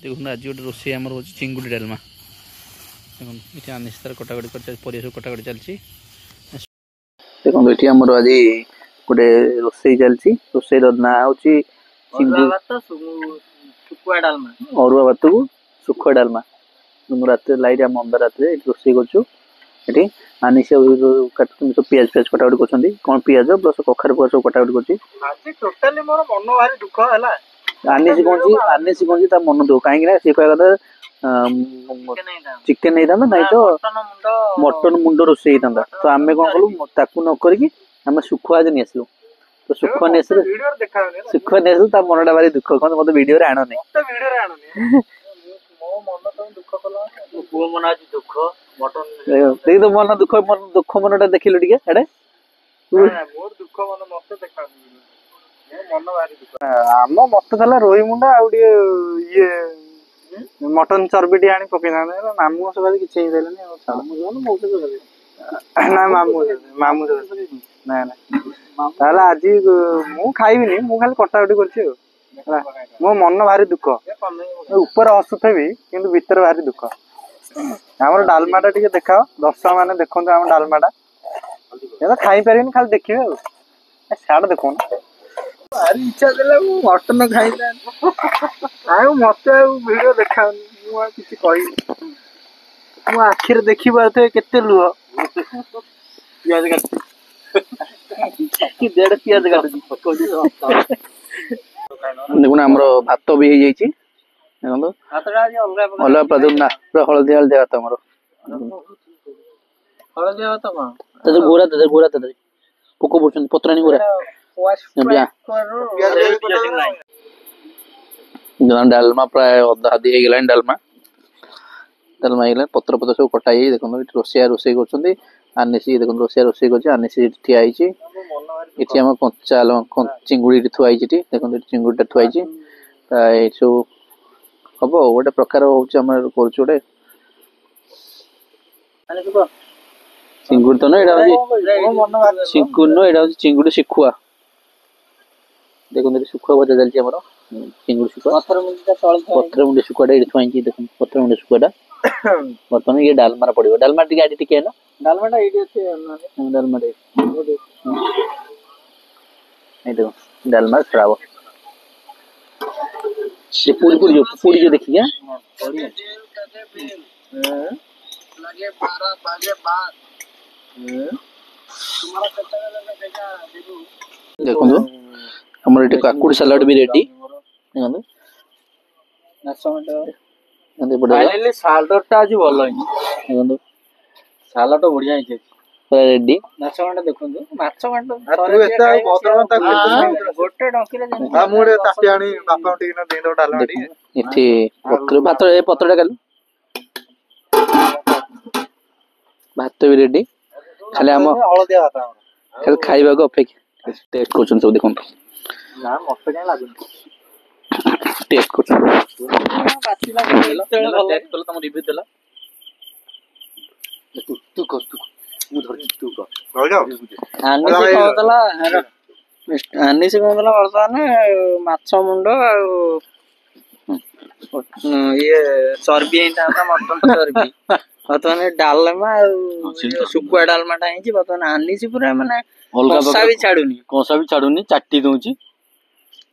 देखो आज गोटे रोषे आम हो चिंगुड़ी डालमा देखो ये आनिश तार कटाकटी कर परिया सब कटाकटी चलती देखो ये आमर आज गोटे रोषे चलती रोषे ना हूँ अरुआ भात को सुखुआ डालमा रात लाइट आम अंधार रात रोषे कर आनिश सब पियाज पियाज कटाकटी कर कौन पियाज प्लस कखार फुआ सब कटाकटी कर आनिश कौन मन दुख कहीं सी कह चिकेन नहीं था नहीं तो मटन मुंड रोसे होता तो आम कौन कलु ताकू नक सुखुआ नहीं आसलु तो सुखुआ नहीं सुखुआ नहीं आसलु मनटा भारी दुख कहते मत वीडियो आण नहीं तो मन दुख मनटा देखिलु टे आम मत था रोही मुंडा ये मटन चर्बी टी आनी पकई ना मामू सब किसी ना मामू मामू ना ना आज मु खाइबिनी मु खाली कटाकटी कर मो मन भारी दुख ऊपर हसुथी कि भितर भारी दुख आम डालमाटा टी देखा दर्शक मैंने देखो आम डालमाटा खाई पारे खाली देखिए साड़ देख भारी इच्छा देला मटन खाई मत वीडियो देखा किसी कह मो आखिर देखी पारे केते लुह पियाज देड़ पियाज देखो आम भात भी हो जाइए अलग प्रदूर ना पूरा हलदिया हलदिया भात आम हलदिया भात गोरा गोरा पोक पड़े पत्राणी गोरा डालमा प्राय अधा अधी हो डालमा डालमा हो पत्र पत्र सब कटाई देखो रोसिया रोसे कर आनिश देखो रोसिया रोसे कर आनिश ठिया ये आम कंचा चिंगुड़ी थुआई देखो चिंगुड़ी थुआई प्राय सब हम गोटे प्रकार होम कर चिंगुड़ी तो ना चिंगुड़ी चिंगुड़ी शिखुआ देखो सुखुआ भजा चलती आम चिंगुड़ी सुखुआ पथर मुंडे सुखुआ थुआई देख पथर मुंडे सुखुआ बर्तमान ये डालमा पड़ो डालमा टी टिके ना डालमाटा डालमा देखो डालमा श्राव पूरी पूरी पूरी जो देखिए देखो हमर एटे काकुड़ी सलाड भी रेडी देखो फाइनली सलाड ता आज भलो है देखो सलाड तो बढ़िया है पूरा रेडी माछ घंटा देखो माछ घंटा तू एता भद्र ता गोटे डंकी रे हां मुडे ताटी आनी बापा टी ना देदो डालडी इथे पत्र भात ए पत्रटा काल भात भी रेडी खाली हम हळदिया भात खाली खाइबा को अपेक्षा टेस्ट करछन सब देखो ना मस्त काय लागुन टेस्ट करछन पाची लागेला टेस्ट तो तुम रिव्यू देला तू कर तू मु धर तू कर आनी से कहतला आनी से कहतला वर्तमान माछ मुंडो ये चर्बी एटा मटन चर्बी बर्तमान डालमा सुकुआ डालमाटा है बर्तमान आनी से पूरा माने कसा भी छाड़ूनी चाटी दूची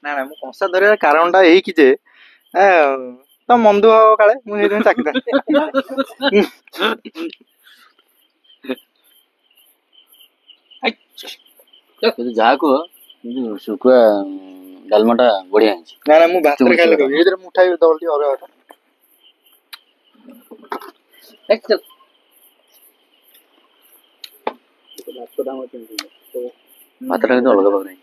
ना ना मु कसा धरिया कारणटा एही कि जे तो मन दुख काले मु चाकी जहाँ को सुकुआ डालमाटा बढ़िया है ना ना मु भात रे खाले को इधर मुठाई दलटी और एक भात टा तो अलग भाग नहीं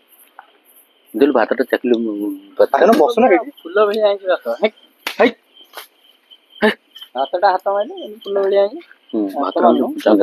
दिल भात टा चकली ना बस ना फुल भलिया आइछ भात हे भात टा हाथ माने फुल भलिया आइछ भात